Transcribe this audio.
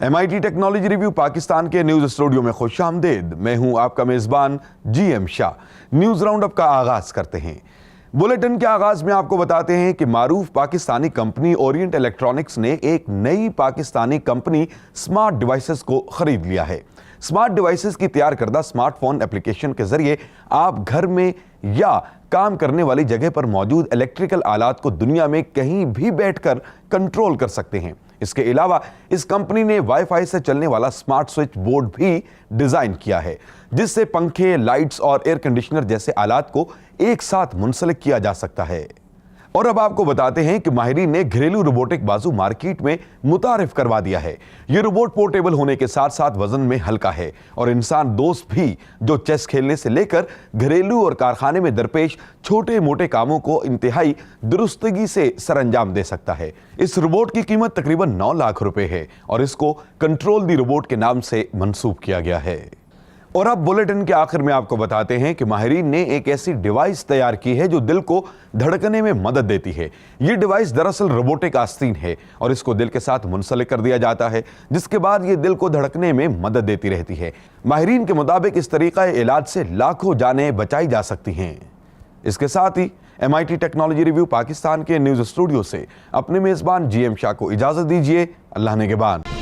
MIT technology review Pakistan के news studio में खुशामदीद। मैं हूं आपका मेजबान GM Shah. News round up का आगाज करते हैं। बुलेटिन के आगाज में आपको बताते हैं कि मारूफ पाकिस्तानी कंपनी ओरिएंट इलेक्ट्रॉनिक्स ने एक नई पाकिस्तानी कंपनी स्मार्ट डिवाइसेस को खरीद लिया है। स्मार्ट डिवाइसेस की तैयार करदा स्मार्टफोन एप्लीकेशन के जरिए आप घर में या काम करने वाली जगह पर मौजूद इलेक्ट्रिकल आलात को दुनिया में कहीं भी बैठकर कंट्रोल कर सकते हैं। इसके अलावा इस कंपनी ने वाईफाई से चलने वाला स्मार्ट स्विच बोर्ड भी डिजाइन किया है, जिससे पंखे, लाइट्स और एयर कंडीशनर जैसे आलात को एक साथ मुंसलिक किया जा सकता है। और अब आपको बताते हैं कि माहिरीन ने घरेलू रोबोटिक बाजू मार्केट में मुतारिफ करवा दिया है। यह रोबोट पोर्टेबल होने के साथ साथ वजन में हल्का है और इंसान दोस्त भी, जो चेस खेलने से लेकर घरेलू और कारखाने में दरपेश छोटे मोटे कामों को इंतहाई दुरुस्तगी से सरअंजाम दे सकता है। इस रोबोट की कीमत तकरीबन 9 लाख रुपए है और इसको कंट्रोल दी रोबोट के नाम से मंसूब किया गया है। और अब बुलेटिन के आखिर में आपको बताते हैं कि माहिरीन ने एक ऐसी डिवाइस तैयार की है जो दिल को धड़कने में मदद देती है। ये डिवाइस दरअसल रोबोटिक आस्तीन है और इसको दिल के साथ मुंसलिक कर दिया जाता है, जिसके बाद ये दिल को धड़कने में मदद देती रहती है। माहिरीन के मुताबिक इस तरीका इलाज से लाखों जानें बचाई जा सकती हैं। इसके साथ ही MIT टेक्नोलॉजी रिव्यू पाकिस्तान के न्यूज स्टूडियो से अपने मेजबान GM शाह को इजाजत दीजिए। अल्लाह ने के बाद।